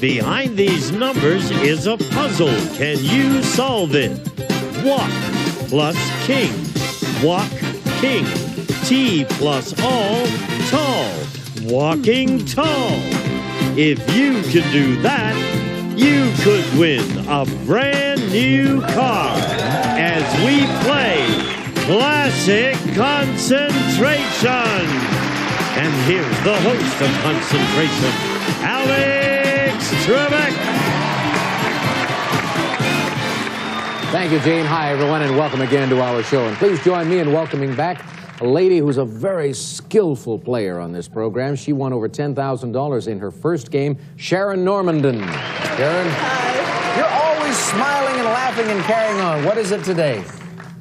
Behind these numbers is a puzzle. Can you solve it? Walk plus king. Walk, king. T plus all, tall. Walking tall. If you can do that, you could win a brand new car as we play Classic Concentration. And here's the host of Concentration, Alex Trebek. Thank you, Gene. Hi, everyone, and welcome again to our show. And please join me in welcoming back a lady who's a very skillful player on this program. She won over $10,000 in her first game, Sharon Normandin. Sharon? Hi. You're always smiling and laughing and carrying on. What is it today?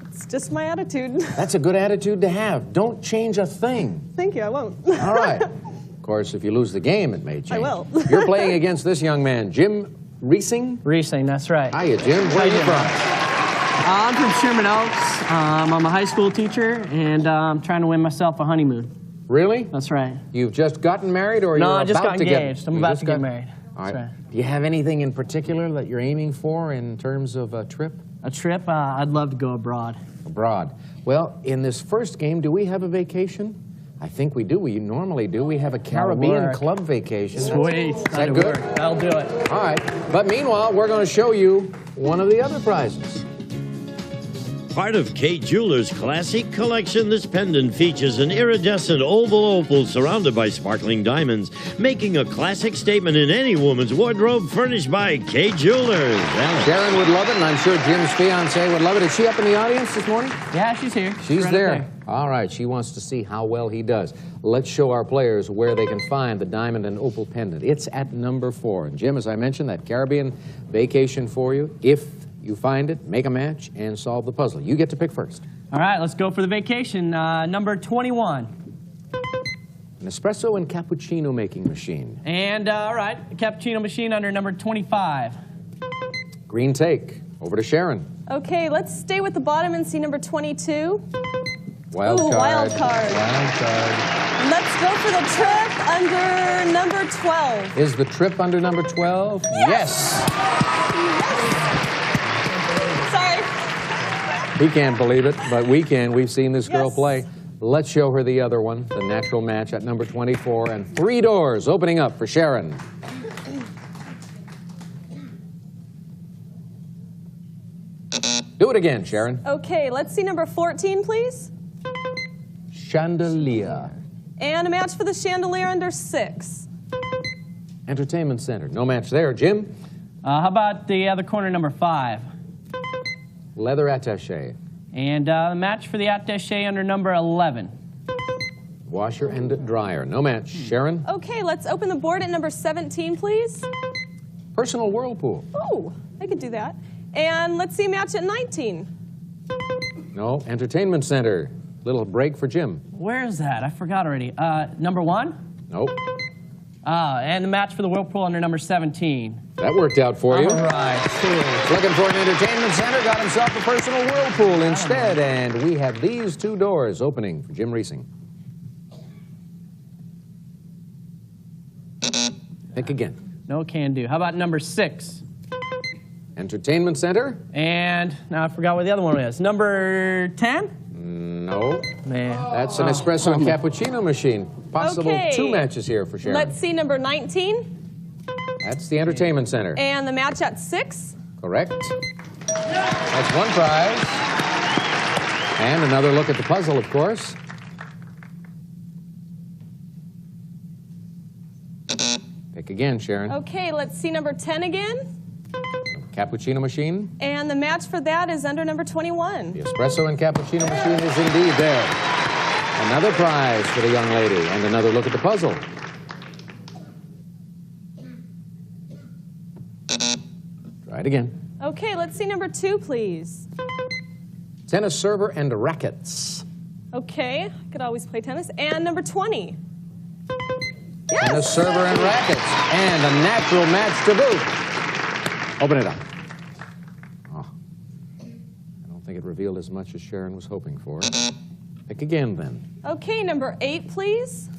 It's just my attitude. That's a good attitude to have. Don't change a thing. Thank you, I won't. All right. Of course, if you lose the game, it may change. I will. You're playing against this young man, Jim Reesing? Reesing, that's right. Hiya, Jim. Where are you from? I'm from Sherman Oaks. I'm a high school teacher, and I'm trying to win myself a honeymoon. Really? That's right. You've just gotten married, or No, you're I just about got to get... engaged. I'm about to get married. All right. That's right. Do you have anything in particular that you're aiming for in terms of a trip? A trip? I'd love to go abroad. Abroad. Well, in this first game, do we have a vacation? I think we do. We normally do. We have a Caribbean club vacation. Sweet. Is that good? That'll do it. All right. But meanwhile, we're going to show you one of the other prizes. Part of Kate Jewelers' classic collection, this pendant features an iridescent oval opal surrounded by sparkling diamonds, making a classic statement in any woman's wardrobe, furnished by Kate Jewelers. Sharon would love it, and I'm sure Jim's fiancée would love it. Is she up in the audience this morning? Yeah, she's here. She's right there. All right, she wants to see how well he does. Let's show our players where they can find the diamond and opal pendant. It's at number 4. And Jim, as I mentioned, that Caribbean vacation for you. If you find it, make a match, and solve the puzzle. You get to pick first. All right, let's go for the vacation. Number 21. An espresso and cappuccino making machine. And, all right, a cappuccino machine under number 25. Green take. Over to Sharon. Okay, let's stay with the bottom and see number 22. Wild Ooh, card. wild card. Wild card. Let's go for the trip under number 12. Is the trip under number 12? Yes. Sorry. He can't believe it, but we can. We've seen this girl Yes. play. Let's show her the other one, the natural match at number 24, and 3 doors opening up for Sharon. Do it again, Sharon. Okay, let's see number 14, please. Chandelier. And a match for the chandelier under 6. Entertainment Center. No match there. Jim? How about the other corner, number 5? Leather attaché. And the match for the attaché under number 11. Washer and dryer. No match. Sharon? Okay, let's open the board at number 17, please. Personal whirlpool. Oh, I could do that. And let's see a match at 19. No. Entertainment Center. Little break for Jim. Where is that? I forgot already. Number 1? Nope. And the match for the whirlpool under number 17. That worked out for you. All right. Cool. Looking for an entertainment center, got himself a personal whirlpool instead, and we have these 2 doors opening for Jim Reesing. Pick again. No can do. How about number 6? Entertainment center? And now I forgot what the other one is. Number 10? No. Man. That's an espresso and cappuccino machine. Possible Okay. 2 matches here for Sharon. Let's see number 19. That's the entertainment center. And the match at 6. Correct. That's 1 prize. And another look at the puzzle, of course. Pick again, Sharon. Okay, let's see number 10 again. Cappuccino machine. And the match for that is under number 21. The espresso and cappuccino machine is indeed there. Another prize for the young lady, and another look at the puzzle. Try it again. Okay, let's see number 2, please. Tennis server and rackets. Okay, I could always play tennis. And number 20. Tennis server and rackets. And a natural match to boot. Open it up. Oh. I don't think it revealed as much as Sharon was hoping for. Pick again, then. Okay, number 8, please.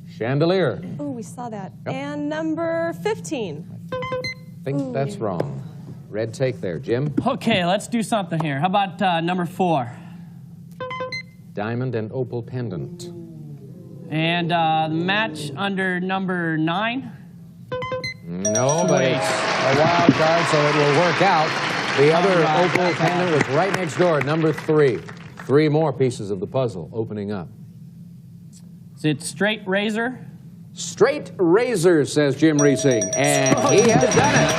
Chandelier. Oh, we saw that. Yep. And number 15. I think that's wrong. Red take there. Jim? Okay, let's do something here. How about number 4? Diamond and opal pendant. And the match under number 9? No, but it's a wild card, so it will work out. The other opal pendant was right next door at number 3. 3 more pieces of the puzzle opening up. Is it straight razor? Straight razor, says Jim Reesing, and he has done it.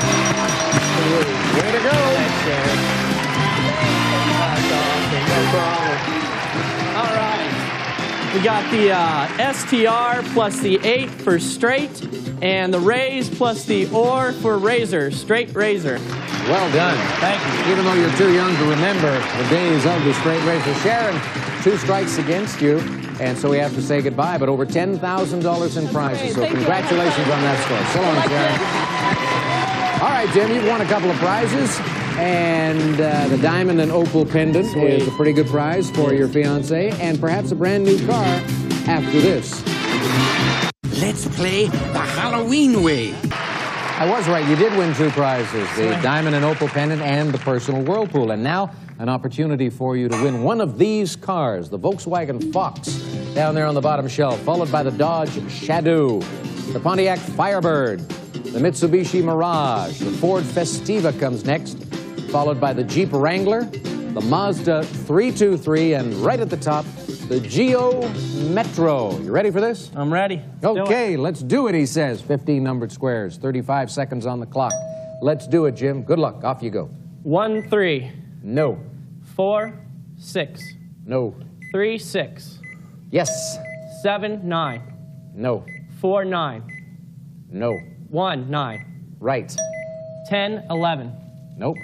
Way to go. Thanks, Jared. No problem. All right. We got the STR plus the 8 for straight, and the raise plus the OR for razor, straight razor. Well done. Thank you. Even though you're too young to remember the days of the straight razor. Sharon, 2 strikes against you, and so we have to say goodbye, but over $10,000 in prizes, so congratulations on that score. So long, Sharon. All right, Jim, you've won a couple of prizes, and the diamond and opal pendant is a pretty good prize for your fiancé, and perhaps a brand new car after this. Let's play the Halloween way. I was right. You did win 2 prizes, the diamond and opal pendant and the personal whirlpool. And now an opportunity for you to win one of these cars, the Volkswagen Fox, down there on the bottom shelf, followed by the Dodge Shadow, the Pontiac Firebird, the Mitsubishi Mirage, the Ford Festiva comes next, followed by the Jeep Wrangler, the Mazda 323, and right at the top, the Geo Metro. You ready for this? I'm ready. Okay, let's do it, he says. 15 numbered squares, 35 seconds on the clock. Let's do it, Jim. Good luck. Off you go. 1, 3. No. 4, 6. No. 3, 6. Yes. 7, 9. No. 4, 9. No. 1, 9. Right. 10, 11. Nope.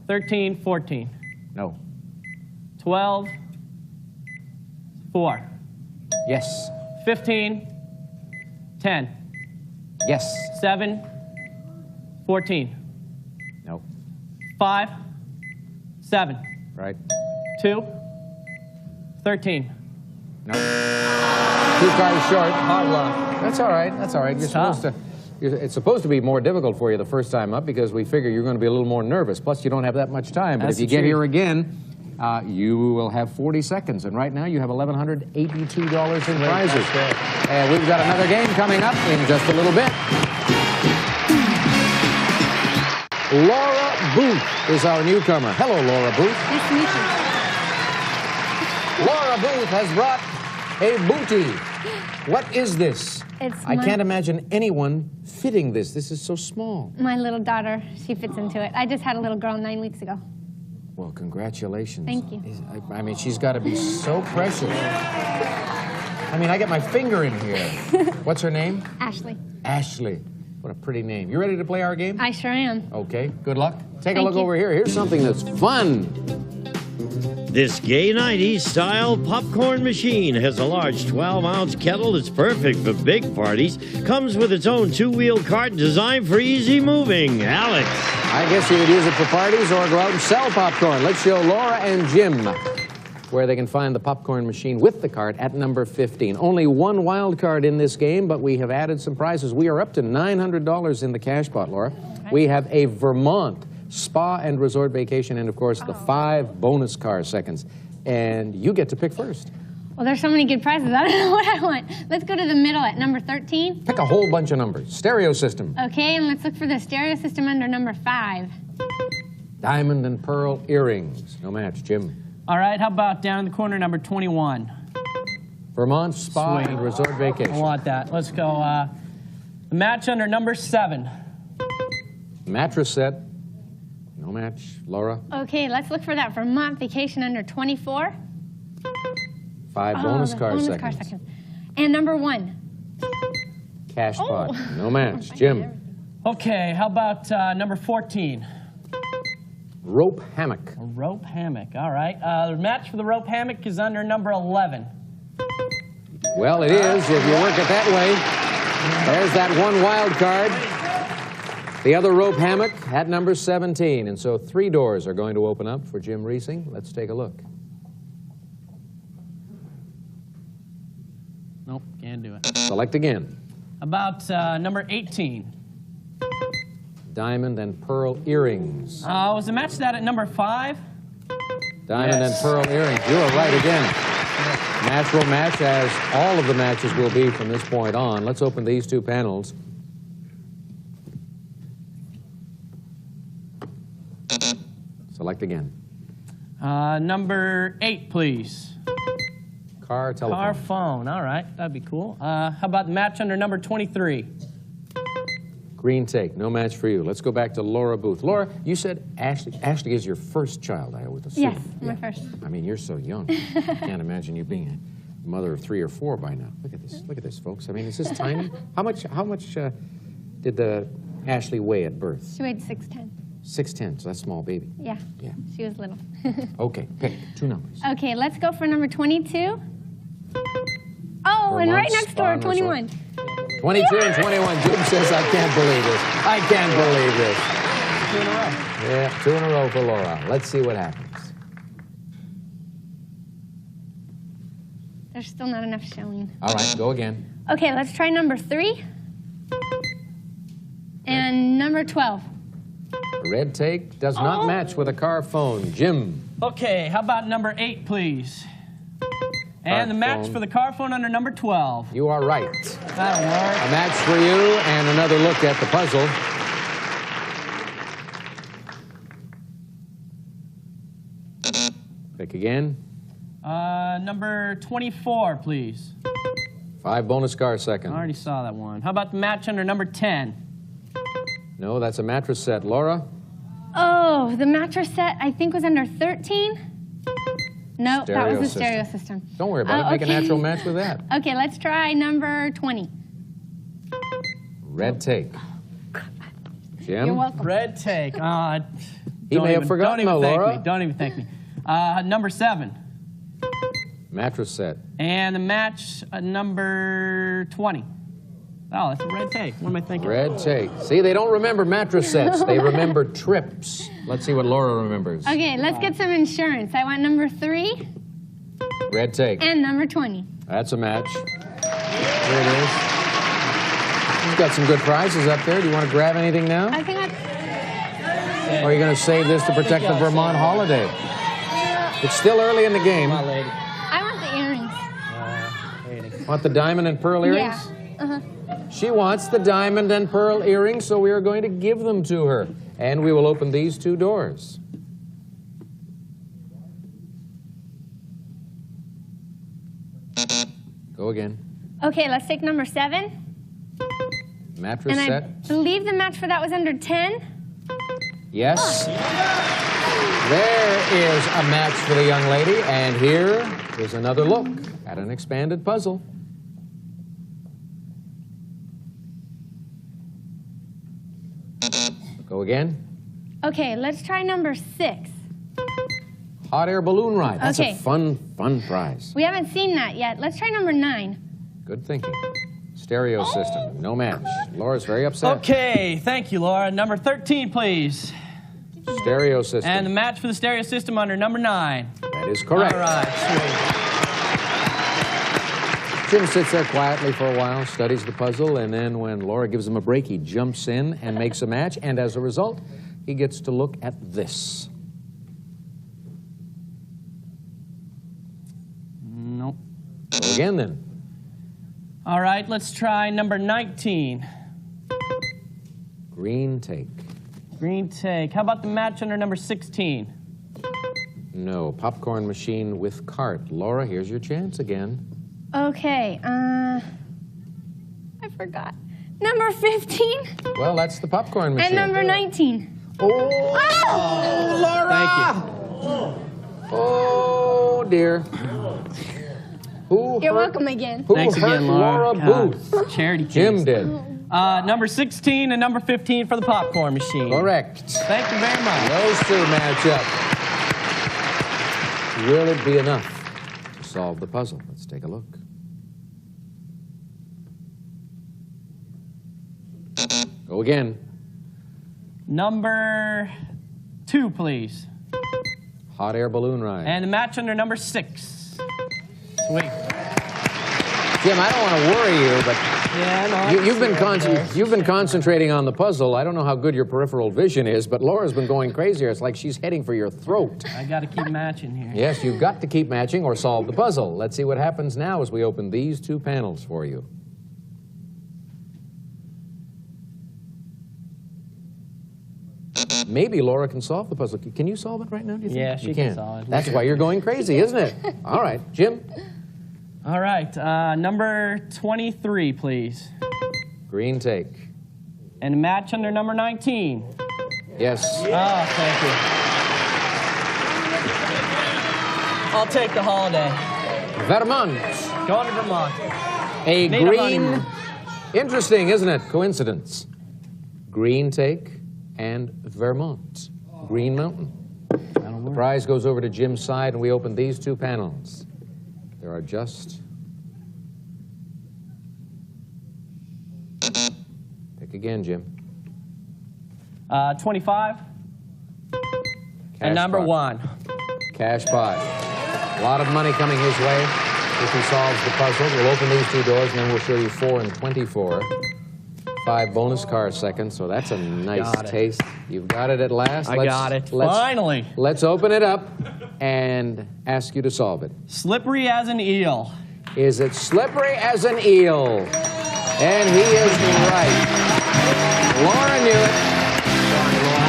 13, 14. No. 12, 4. Yes. 15, 10. Yes. 7, 14. No. 5, 7. Right. 2, 13. No. 2 cars short. Hard luck. That's all right. That's all right. It's supposed to be more difficult for you the first time up because we figure you're going to be a little more nervous. Plus, you don't have that much time. But if you get here again, you will have 40 seconds. And right now, you have $1,182 in prizes. And we've got another game coming up in just a little bit. Laura Booth is our newcomer. Hello, Laura Booth. Nice to meet you. Laura Booth has brought a booty. What is this? I can't imagine anyone fitting this. This is so small. My little daughter, she fits into it. I just had a little girl 9 weeks ago. Well, congratulations. Thank you. I mean, she's got to be so precious. I mean, I get my finger in here. What's her name? Ashley. Ashley. What a pretty name. You ready to play our game? I sure am. Okay, good luck. Take a Thank look you. over here. Here's something that's fun. This gay 90s style popcorn machine has a large 12-ounce kettle that's perfect for big parties. Comes with its own 2-wheel cart designed for easy moving. Alex. I guess you could use it for parties or go out and sell popcorn. Let's show Laura and Jim where they can find the popcorn machine with the cart at number 15. Only 1 wild card in this game, but we have added some prizes. We are up to $900 in the cash pot, Laura. We have a Vermont spa and resort vacation, and of course the 5 bonus car seconds. And you get to pick first. Well, there's so many good prizes. I don't know what I want. Let's go to the middle at number 13. Pick a whole bunch of numbers. Stereo system. Okay, and let's look for the stereo system under number 5. Diamond and pearl earrings. No match, Jim. All right, how about down in the corner, number 21? Vermont spa Sweet. and resort vacation. I want that. Let's go. The match under number 7. Mattress set. No match. Laura. Okay, let's look for that Vermont vacation under 24. 5 bonus the car bonus seconds. car seconds. And number 1. Cash pot. No match. Jim. Okay, how about number 14? Rope hammock. A rope hammock. All right. The match for the rope hammock is under number 11. Well, it is, if you work it that way. There's that 1 wild card. The other rope hammock at number 17. And so 3 doors are going to open up for Jim Reesing. Let's take a look. Nope, can't do it. Select again. About number 18. diamond and pearl earrings. Was the match that at number 5? Diamond and pearl earrings. You are right again. Natural match, as all of the matches will be from this point on. Let's open these two panels. Select again. Number 8, please. Car, telephone. Car, phone. All right, that'd be cool. How about the match under number 23? Green take. No match for you. Let's go back to Laura Booth. Laura, you said Ashley. Ashley is your first child, I would assume. Yes, my first. I mean, you're so young. I can't imagine you being a mother of 3 or 4 by now. Look at this. Look at this, folks. I mean, is this tiny? How much did Ashley weigh at birth? She weighed 6'10". 6'10", so that's a small baby. Yeah. Yeah. She was little. Okay, pick 2 numbers. Okay, let's go for number 22. Oh, and right next door, 21. 22 and 21. Jim says, I can't believe this. I can't believe this. 2 in a row. Yeah, 2 in a row for Laura. Let's see what happens. There's still not enough showing. All right, go again. Okay, let's try number 3. And number 12. Red take does not match with a car phone. Jim. Okay, how about number 8, please? And the match for the car phone under number 12. You are right. That'll work. A match for you and another look at the puzzle. Pick again. Number 24, please. 5 bonus car seconds. I already saw that one. How about the match under number 10? No, that's a mattress set. Laura? Oh, the mattress set, I think, was under 13. No, that was the stereo system. Don't worry about it. Make a natural match with that. Okay, let's try number 20. Red take. Jim? You're welcome. Red take. He may have forgotten, though, Laura. Don't even thank me. Number 7. Mattress set. And the match number 20. Oh, that's a red take. What am I thinking? Red take. See, they don't remember mattress sets. They remember trips. Let's see what Laura remembers. Okay, let's get some insurance. I want number 3. Red take. And number 20. That's a match. Here it is. You've got some good prizes up there. Do you want to grab anything now? I think Or are you going to save this to protect the Vermont holiday? It's still early in the game. Come on, lady. I want the earrings. Want the diamond and pearl earrings? Yeah. Uh-huh. She wants the diamond and pearl earrings, so we are going to give them to her. And we will open these 2 doors. Go again. Okay, let's take number 7. Mattress And set. I believe the match for that was under 10. Yes. There is a match for the young lady, and here is another look at an expanded puzzle. Go again. Okay, let's try number 6. Hot air balloon ride. That's Okay. a fun prize. We haven't seen that yet. Let's try number 9. Good thinking. Stereo system. No match. Laura's very upset. Okay, thank you, Laura. Number 13, please. Stereo system. And the match for the stereo system under number 9. That is correct. All right, sweet. Jim sits there quietly for a while, studies the puzzle, and then when Laura gives him a break, he jumps in and makes a match, and as a result, he gets to look at this. Nope. Go again, then. All right, let's try number 19. Green take. Green take. How about the match under number 16? No. Popcorn machine with cart. Laura, here's your chance again. Okay, I forgot. Number 15 Well, that's the popcorn machine. and number 19. Oh, Laura! Thank Oh, dear. Who You're hurt, welcome again. Who Thanks hurt again, Laura. God, Booth? Charity Jim case. did. Number 16 and number 15 for the popcorn machine. Correct. Thank you very much. Those 2 match up. Will it be enough to solve the puzzle? Let's take a look. Go again. Number 2, please. Hot air balloon ride. And the match under number 6. Sweet. Jim, I don't want to worry you, but Yeah, no, You've been concentrating on the puzzle. I don't know how good your peripheral vision is, but Laura's been going crazier. It's like she's heading for your throat. I got to keep matching here. Yes, you've got to keep matching or solve the puzzle. Let's see what happens now as we open these two panels for you. Maybe Laura can solve the puzzle. Can you solve it right now, do you think? Yeah, she can solve it. That's why you're going crazy, isn't it? All right, Jim. All right, number 23, please. Green take. And a match under number 19. Yes. Oh, thank you. I'll take the holiday. Vermont. Going to Vermont. A Made green. Interesting, isn't it? Coincidence. Green take and Vermont. Green Mountain. The prize goes over to Jim's side, and we open these two panels. There are just... Pick again, Jim. 25. And number pot. 1. Cash pot. A lot of money coming his way if he solves the puzzle. We'll open these two doors, and then we'll show you 4 and 24. 5 bonus car seconds, so that's a nice taste. You've got it at last. I got it. Finally. Let's open it up and ask you to solve it. Slippery as an eel. Is it slippery as an eel? And he is right. Laura knew it.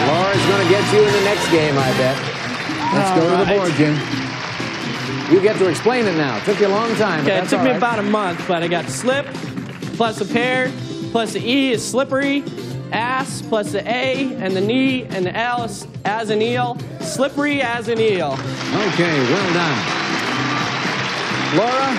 Laura's going to get you in the next game, I bet. Let's go to the board, Jim. You get to explain it now. It took you a long time. Okay, it took me about a month, but I got slip plus a pair plus the E is slippery, ass plus the A and the knee and the L is as an eel, slippery as an eel. Okay, well done. Laura,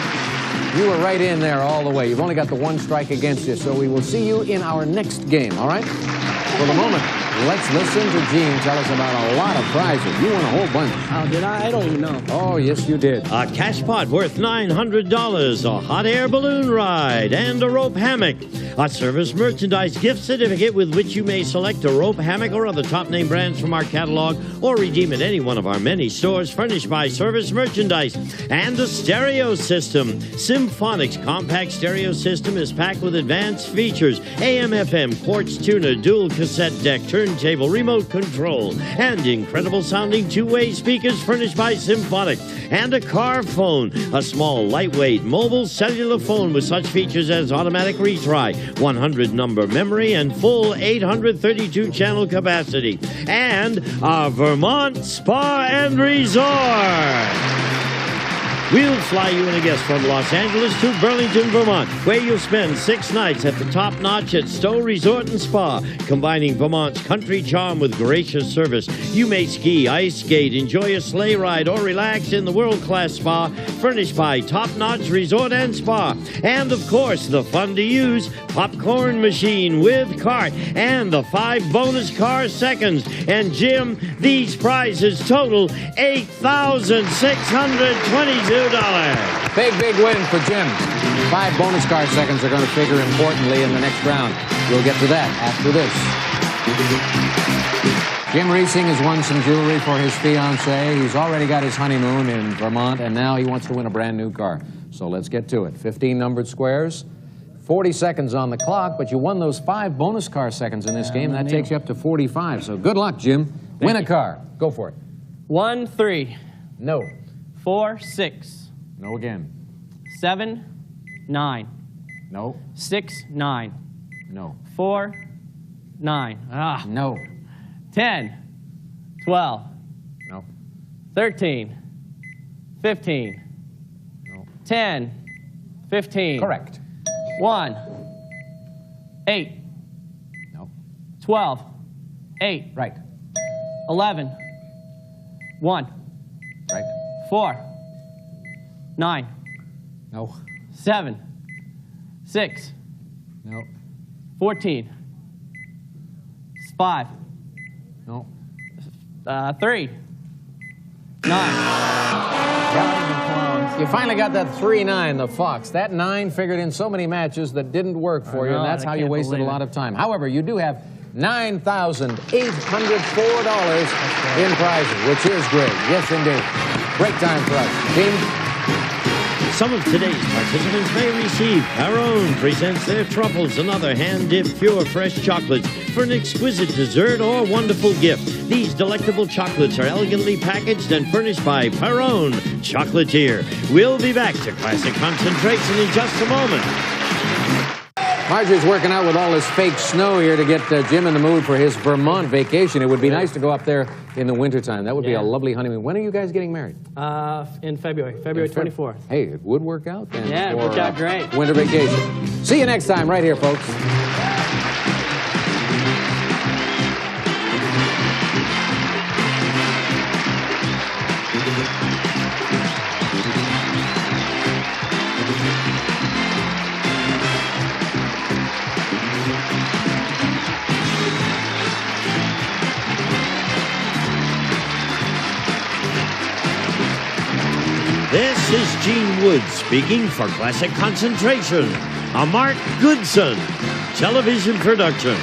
you were right in there all the way. You've only got the 1 strike against you, so we will see you in our next game, all right? For the moment, let's listen to Gene tell us about a lot of prizes. You won a whole bunch. Oh, did I? I don't even know. Oh, yes, you did. A cash pot worth $900, a hot air balloon ride, and a rope hammock. A Service Merchandise gift certificate with which you may select a rope, hammock, or other top-name brands from our catalog or redeem at any one of our many stores furnished by Service Merchandise. And a stereo system. Symphonics compact stereo system is packed with advanced features. AM/FM, quartz tuner, dual cassette deck, turntable, remote control, and incredible sounding 2-way speakers furnished by Symphonic. And a car phone, a small, lightweight, mobile cellular phone with such features as automatic retry, 100-number memory, and full 832-channel capacity. And a Vermont Spa and Resort. We'll fly you and a guest from Los Angeles to Burlington, Vermont, where you'll spend 6 nights at the top notch at Stowe Resort and Spa, combining Vermont's country charm with gracious service. You may ski, ice skate, enjoy a sleigh ride, or relax in the world-class spa furnished by Top Notch Resort and Spa. And, of course, the fun-to-use popcorn machine with cart and the 5 bonus car seconds. And, Jim, these prizes total $8,622. Big, big win for Jim. 5 bonus car seconds are going to figure importantly in the next round. We'll get to that after this. Jim Reesing has won some jewelry for his fiancée. He's already got his honeymoon in Vermont, and now he wants to win a brand new car. So let's get to it. 15 numbered squares, 40 seconds on the clock, but you won those 5 bonus car seconds in this game. That takes you up to 45. So good luck, Jim. Win a car. Go for it. 1, 3. No. 4, 6. No again. 7, 9. No. 6, 9. No. 4, 9. Ah. No. 10, 12. No. 13, 15. No. 10, 15. Correct. 1, 8. No. 12, 8. Right. 11, 1. Right. 4, 9. No. 7, 6. No. 14. 5. No. 3. 9. You finally got that 3-9, the Fox. That 9 figured in so many matches that didn't work for you, and that's how you wasted a lot of time. However, you do have $9,804 in prizes, which is great. Yes, indeed. Break time for us. Team. Some of today's participants may receive Perone presents their truffles and other hand-dipped pure fresh chocolates for an exquisite dessert or wonderful gift. These delectable chocolates are elegantly packaged and furnished by Perone Chocolatier. We'll be back to Classic Concentration in just a moment. Marjorie's working out with all this fake snow here to get Jim in the mood for his Vermont vacation. It would be nice to go up there in the wintertime. That would be a lovely honeymoon. When are you guys getting married? In February 24th. Hey, it would work out then. Yeah, it worked out great. Winter vacation. See you next time right here, folks. This is Gene Wood speaking for Classic Concentration, a Mark Goodson television production.